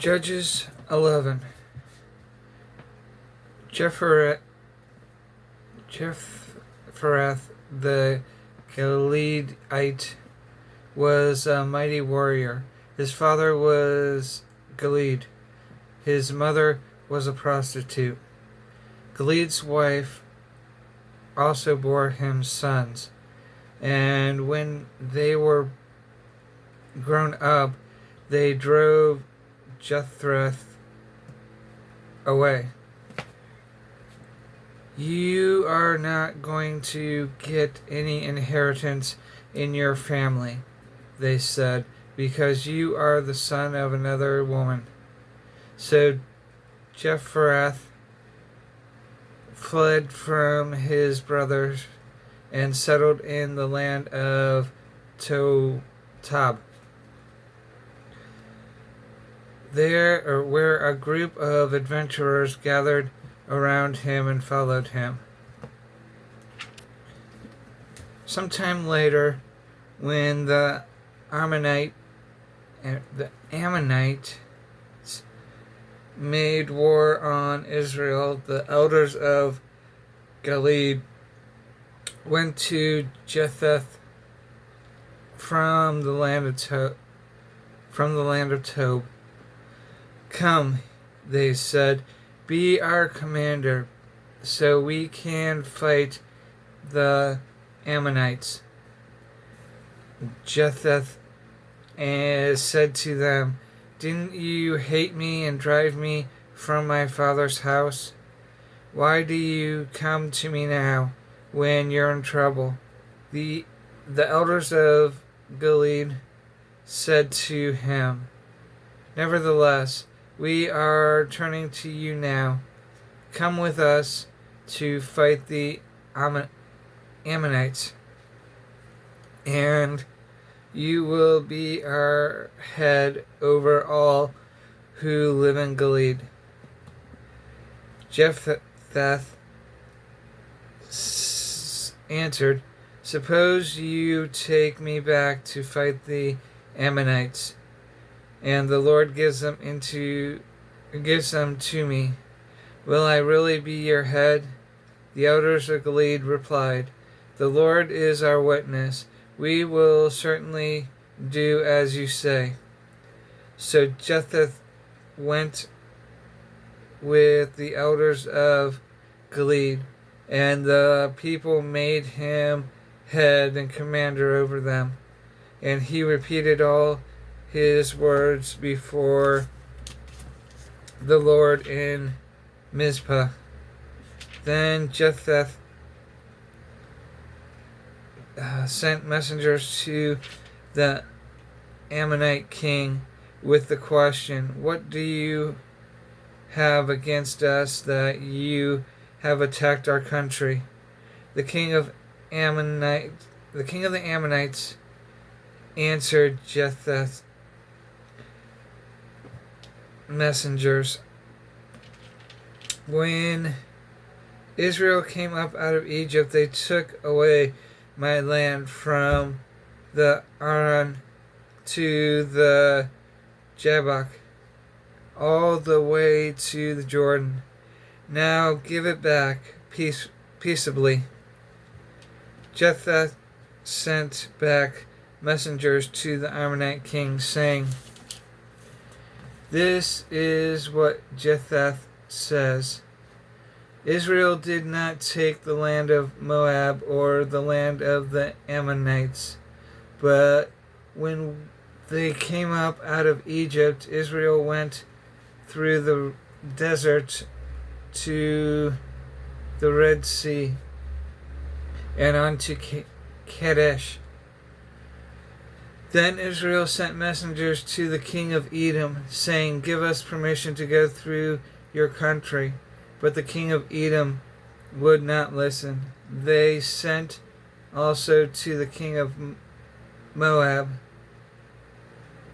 Judges 11. Jephthah the Gileadite was a mighty warrior. His father was Gilead. His mother was a prostitute. Gilead's wife also bore him sons, and when they were grown up, they drove Jephthah away. You are not going to get any inheritance in your family, they said, because you are the son of another woman. So Jephthah fled from his brothers and settled in the land of Tob. There, where a group of adventurers gathered around him and followed him. Sometime later, when the Ammonites made war on Israel, the elders of Gilead went to Jephthah from the land of Tob. Come, they said, be our commander, so we can fight the Ammonites. Jephthah said to them, didn't you hate me and drive me from my father's house? Why do you come to me now when you're in trouble? The elders of Gilead said to him, nevertheless, we are turning to you now. Come with us to fight the Ammonites, and you will be our head over all who live in Gilead. Jephthah answered, suppose you take me back to fight the Ammonites, and the Lord gives them to me. Will I really be your head? The elders of Gilead replied, the Lord is our witness. We will certainly do as you say. So Jephthah went with the elders of Gilead, and the people made him head and commander over them. And he repeated all his words before the Lord in Mizpah. Then Jephthah sent messengers to the Ammonite king with the question, what do you have against us that you have attacked our country? The king of the Ammonites answered Jephthah's messengers, when Israel came up out of Egypt, they took away my land from the Arnon to the Jabbok, all the way to the Jordan. Now give it back peaceably. Jephthah sent back messengers to the Ammonite king, saying, this is what Jephthah says. Israel did not take the land of Moab or the land of the Ammonites, but when they came up out of Egypt, Israel went through the desert to the Red Sea and on to Kadesh. Then Israel sent messengers to the king of Edom, saying, give us permission to go through your country. But the king of Edom would not listen. They sent also to the king of Moab,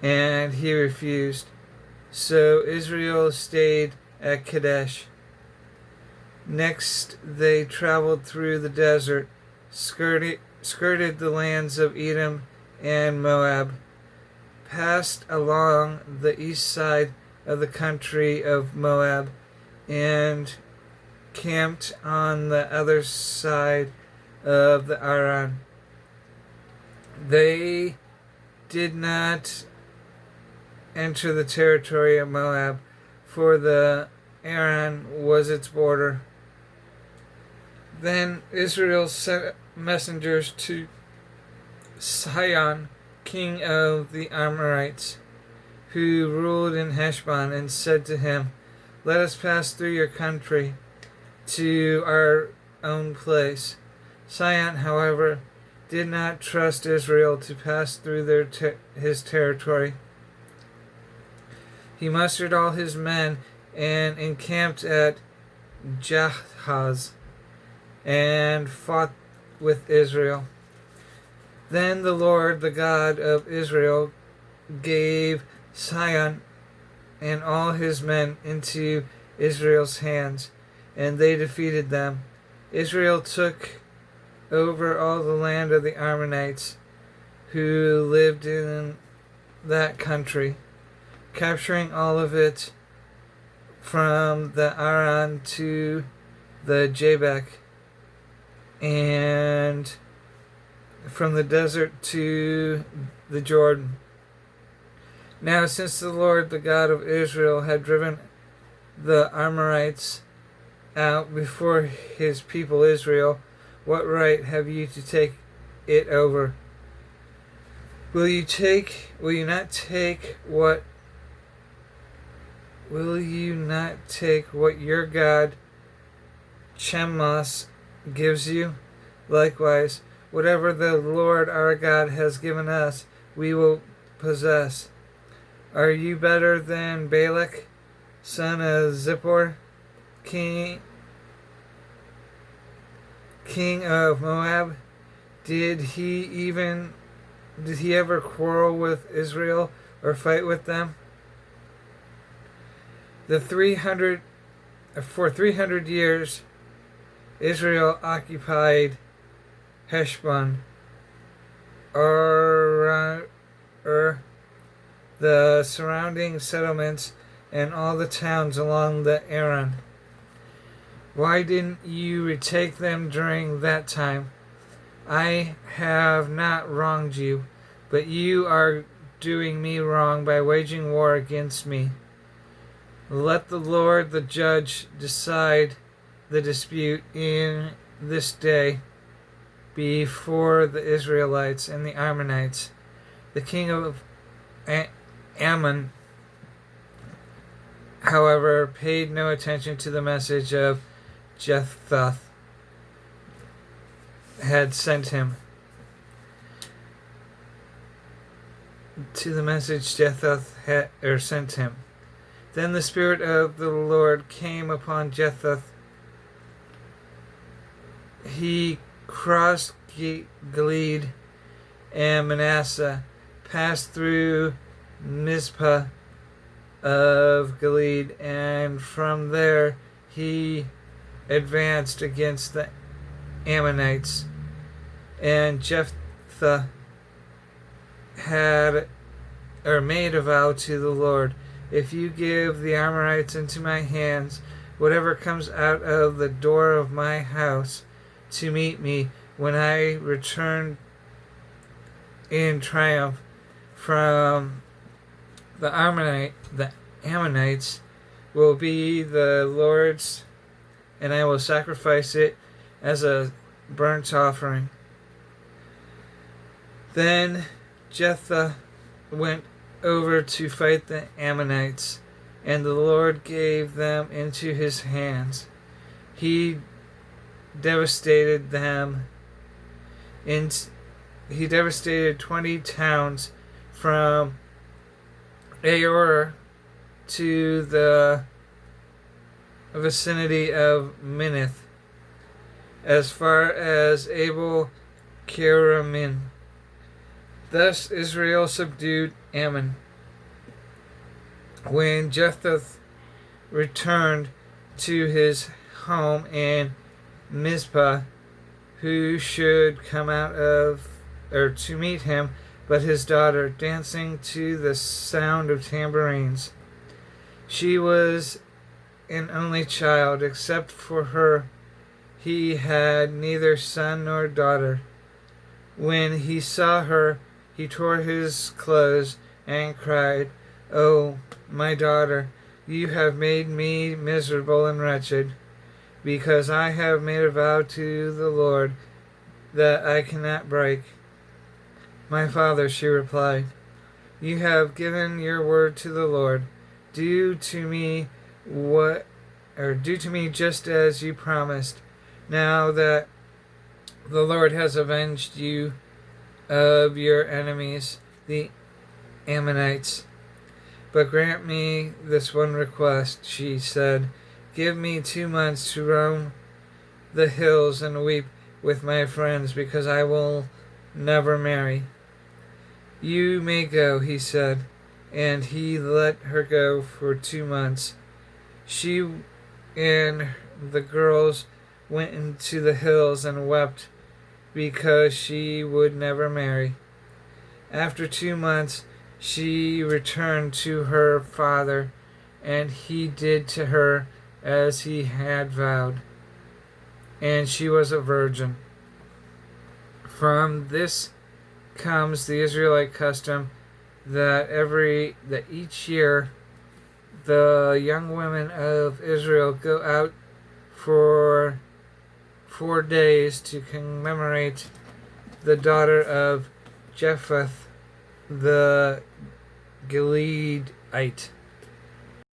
and he refused. So Israel stayed at Kadesh. Next they traveled through the desert, skirted the lands of Edom and Moab, passed along the east side of the country of Moab and camped on the other side of the Aran. They did not enter the territory of Moab, for the Aran was its border. Then Israel sent messengers to Sihon, king of the Amorites, who ruled in Heshbon, and said to him, "Let us pass through your country to our own place." Sihon, however, did not trust Israel to pass through his territory. He mustered all his men and encamped at Jahaz and fought with Israel. Then the Lord, the God of Israel, gave Sihon and all his men into Israel's hands, and they defeated them. Israel took over all the land of the Ammonites who lived in that country, capturing all of it from the Aran to the Jabbok, and from the desert to the Jordan. Now, since the Lord, the God of Israel, had driven the Amorites out before his people Israel, what right have you to take it over? Will you not take what your God Chemosh gives you? Likewise, whatever the Lord our God has given us, we will possess. Are you better than Balak, son of Zippor, king of Moab? Did he ever quarrel with Israel or fight with them? For 300 years, Israel occupied Heshbon, the surrounding settlements, and all the towns along the Aran. Why didn't you retake them during that time? I have not wronged you, but you are doing me wrong by waging war against me. Let the Lord, the judge, decide the dispute in this day before the Israelites and the Ammonites. The king of Ammon, however, paid no attention to the message of Jephthah had sent him. Sent him. Then the Spirit of the Lord came upon Jephthah. He crossed Gilead and Manasseh, passed through Mizpah of Gilead, and from there he advanced against the Ammonites. And Jephthah made a vow to the Lord, "If you give the Amorites into my hands, whatever comes out of the door of my house to meet me when I return in triumph from the Ammonites will be the Lord's, and I will sacrifice it as a burnt offering." Then Jephthah went over to fight the Ammonites, and the Lord gave them into his hands. He devastated them. He devastated 20 towns from Aor to the vicinity of Minnith, as far as Abel Keramim. Thus Israel subdued Ammon. When Jephthah returned to his home in Mizpah, who should come out to meet him but his daughter, dancing to the sound of tambourines? She was an only child. Except for her, he had neither son nor daughter. When he saw her, he tore his clothes and cried, "Oh, my daughter, you have made me miserable and wretched, because I have made a vow to the Lord that I cannot break." "My father," she replied, "you have given your word to the Lord. Do to me do to me just as you promised. Now that the Lord has avenged you of your enemies, the Ammonites. But grant me this one request," she said. "Give me 2 months to roam the hills and weep with my friends, because I will never marry." "You may go," he said, and he let her go for 2 months. She and the girls went into the hills and wept because she would never marry. After 2 months, she returned to her father, and he did to her as he had vowed, and she was a virgin. From this comes the Israelite custom that each year the young women of Israel go out for 4 days to commemorate the daughter of Jephthah the Gileadite.